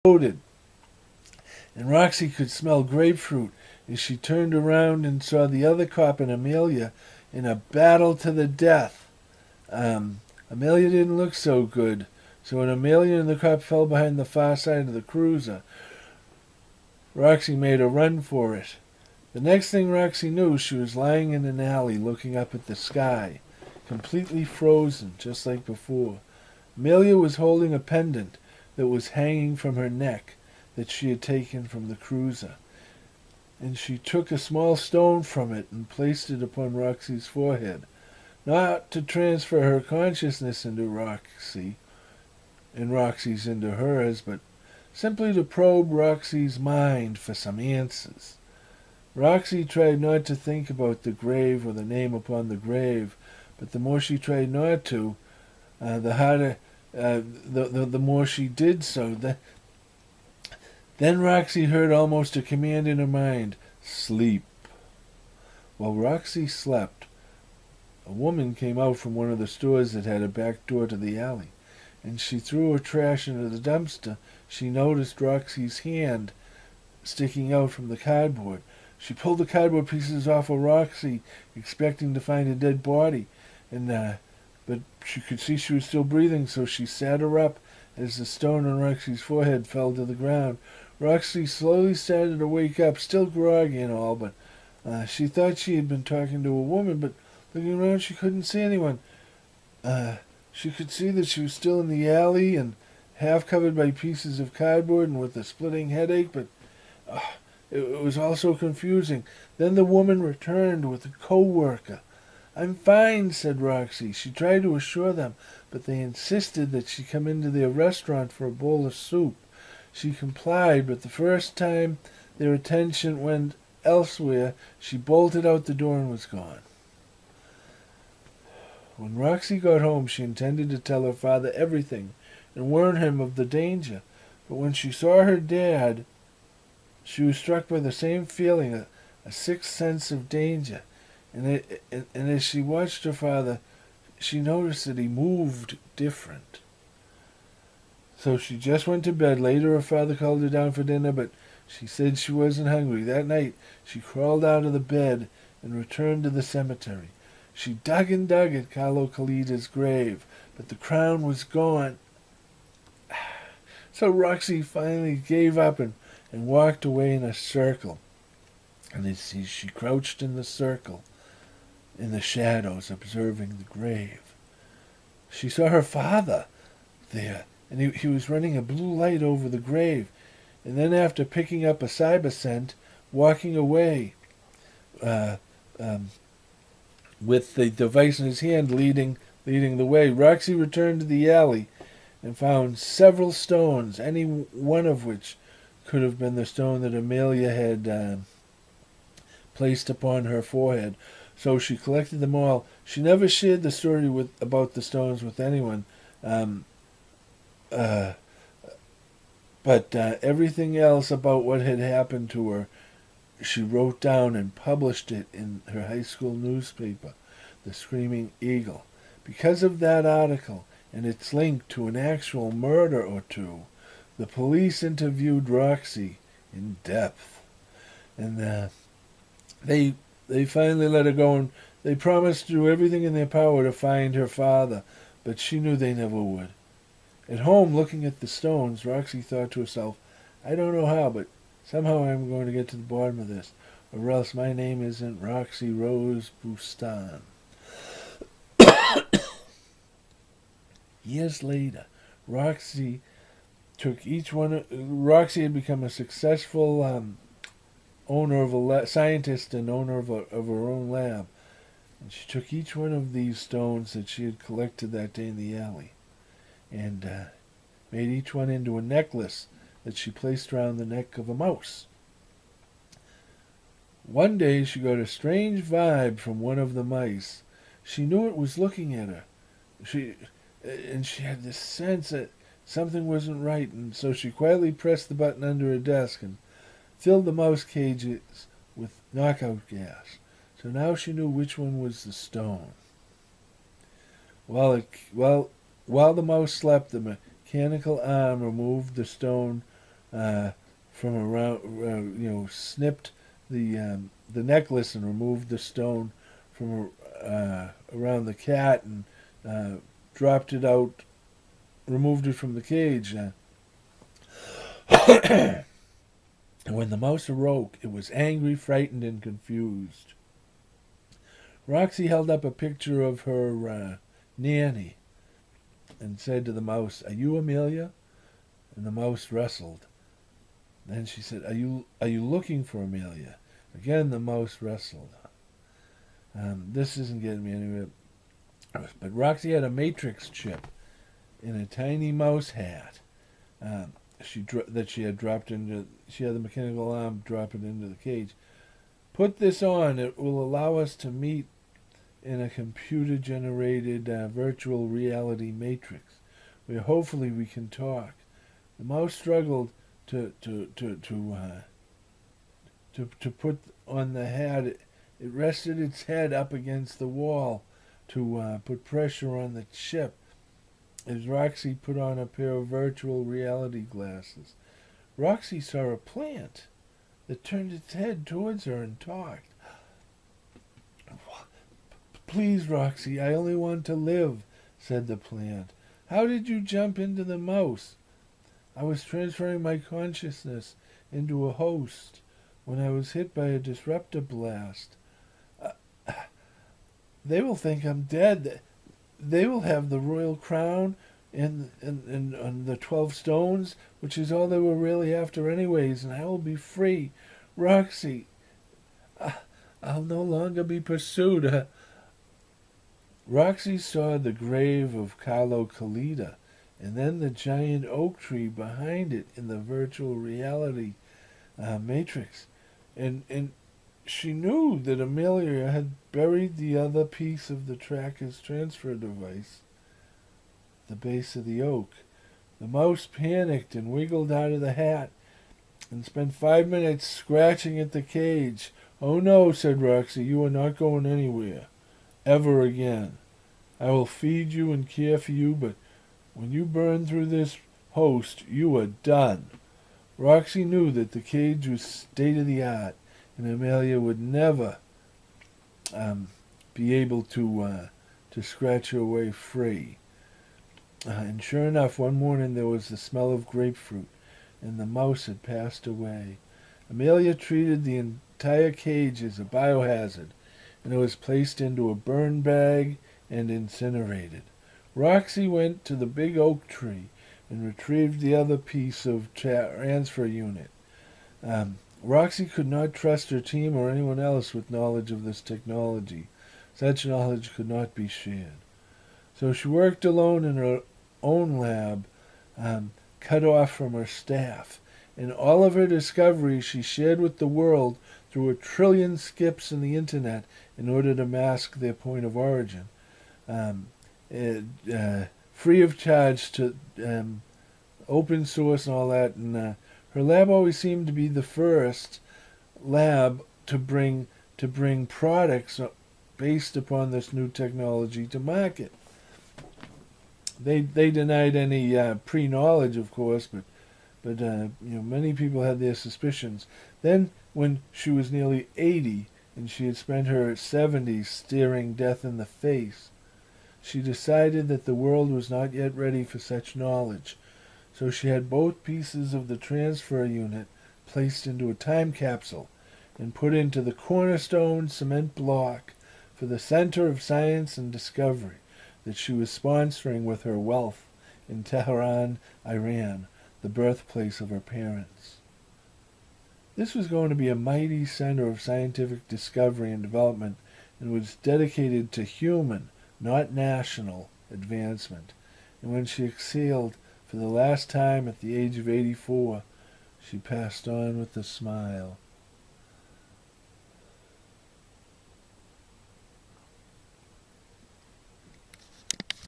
exploded, and Roxy could smell grapefruit as she turned around and saw the other cop and Amelia in a battle to the death. Amelia didn't look so good, so when Amelia and the cop fell behind the far side of the cruiser, Roxy made a run for it. The next thing Roxy knew, she was lying in an alley looking up at the sky, completely frozen, just like before. Amelia was holding a pendant that was hanging from her neck that she had taken from the cruiser, and she took a small stone from it and placed it upon Roxy's forehead, not to transfer her consciousness into Roxy, and Roxy's into hers, but simply to probe Roxy's mind for some answers. Roxy tried not to think about the grave or the name upon the grave, but the more she tried not to, the harder, the more she did so. Then Roxy heard almost a command in her mind, "Sleep." While Roxy slept, a woman came out from one of the stores that had a back door to the alley, and she threw her trash into the dumpster. She noticed Roxy's hand sticking out from the cardboard. She pulled the cardboard pieces off of Roxy, expecting to find a dead body, but she could see she was still breathing, so she sat her up as the stone on Roxy's forehead fell to the ground. Roxy slowly started to wake up, still groggy and all, but she thought she had been talking to a woman, but looking around she couldn't see anyone. She could see that she was still in the alley and half covered by pieces of cardboard and with a splitting headache, but it was all so confusing. Then the woman returned with a co-worker. "I'm fine," said Roxy. She tried to assure them, but they insisted that she come into their restaurant for a bowl of soup. She complied, but the first time their attention went elsewhere, she bolted out the door and was gone. When Roxy got home, she intended to tell her father everything and warn him of the danger. But when she saw her dad, she was struck by the same feeling, a sixth sense of danger. And as she watched her father, she noticed that he moved different. So she just went to bed. Later her father called her down for dinner, but she said she wasn't hungry. That night she crawled out of the bed and returned to the cemetery. She dug and dug at Carlo Callida's grave, but the crown was gone. So Roxy finally gave up and walked away in a circle. And as she crouched in the circle, in the shadows, observing the grave, she saw her father there, and he was running a blue light over the grave. And then after picking up a cyber scent, walking away with the device in his hand, leading the way. Roxy returned to the alley and found several stones, any one of which could have been the stone that Amelia had placed upon her forehead. So she collected them all. She never shared the story about the stones with anyone, but everything else about what had happened to her, she wrote down and published it in her high school newspaper, the Screaming Eagle. Because of that article and its link to an actual murder or two, the police interviewed Roxy in depth, and they finally let her go, and they promised to do everything in their power to find her father, but she knew they never would. At home, looking at the stones, Roxy thought to herself, "I don't know how, but somehow I'm going to get to the bottom of this, or else my name isn't Roxy Rose Bustan." Years later, Roxy had become a successful owner of scientist and owner of her own lab. And she took each one of these stones that she had collected that day in the alley and made each one into a necklace that she placed around the neck of a mouse. One day she got a strange vibe from one of the mice. She knew it was looking at her. She had this sense that something wasn't right, and so she quietly pressed the button under her desk and filled the mouse cages with knockout gas. So now she knew which one was the stone. While the mouse slept, the mechanical arm removed the stone from around, snipped the necklace and removed the stone from around the cat and dropped it out, removed it from the cage. And when the mouse awoke, it was angry, frightened, and confused. Roxy held up a picture of her nanny and said to the mouse, "Are you Amelia?" And the mouse wrestled. Then she said, Are you looking for Amelia?" Again the mouse wrestled. This isn't getting me anywhere. But Roxy had a matrix chip in a tiny mouse hat. That she had dropped into. She had the mechanical arm drop it into the cage. "Put this on. It will allow us to meet in a computer-generated virtual reality matrix, where hopefully we can talk." The mouse struggled to put on the hat. It rested its head up against the wall to put pressure on the chip as Roxy put on a pair of virtual reality glasses. Roxy saw a plant that turned its head towards her and talked. "Please, Roxy, I only want to live," said the plant. "How did you jump into the mouse?" "I was transferring my consciousness into a host when I was hit by a disruptor blast. They will think I'm dead. They will have the royal crown and the 12 stones, which is all they were really after anyways, and I will be free. Roxy, I'll no longer be pursued." Roxy saw the grave of Carlo Collida, and then the giant oak tree behind it in the virtual reality matrix. And she knew that Amelia had buried the other piece of the tracker's transfer device at the base of the oak. The mouse panicked and wiggled out of the hat and spent 5 minutes scratching at the cage. "Oh no," said Roxy, "you are not going anywhere. Ever again. I will feed you and care for you, but when you burn through this host, you are done." Roxy knew that the cage was state-of-the-art, and Amelia would never be able to scratch her way free. And sure enough, one morning there was the smell of grapefruit, and the mouse had passed away. Amelia treated the entire cage as a biohazard, and it was placed into a burn bag and incinerated. Roxy went to the big oak tree and retrieved the other piece of transfer unit. Roxy could not trust her team or anyone else with knowledge of this technology. Such knowledge could not be shared. So she worked alone in her own lab, cut off from her staff. And all of her discoveries she shared with the world through 1 trillion skips in the internet in order to mask their point of origin. Free of charge to open source and all that. And her lab always seemed to be the first lab to bring products based upon this new technology to market. They denied any pre-knowledge, of course, but many people had their suspicions. Then, when she was nearly 80 and she had spent her 70s staring death in the face, she decided that the world was not yet ready for such knowledge. So she had both pieces of the transfer unit placed into a time capsule and put into the cornerstone cement block for the Center of Science and Discovery that she was sponsoring with her wealth in Tehran, Iran, the birthplace of her parents. This was going to be a mighty center of scientific discovery and development, and was dedicated to human, not national, advancement. And when she exhaled for the last time at the age of 84, she passed on with a smile.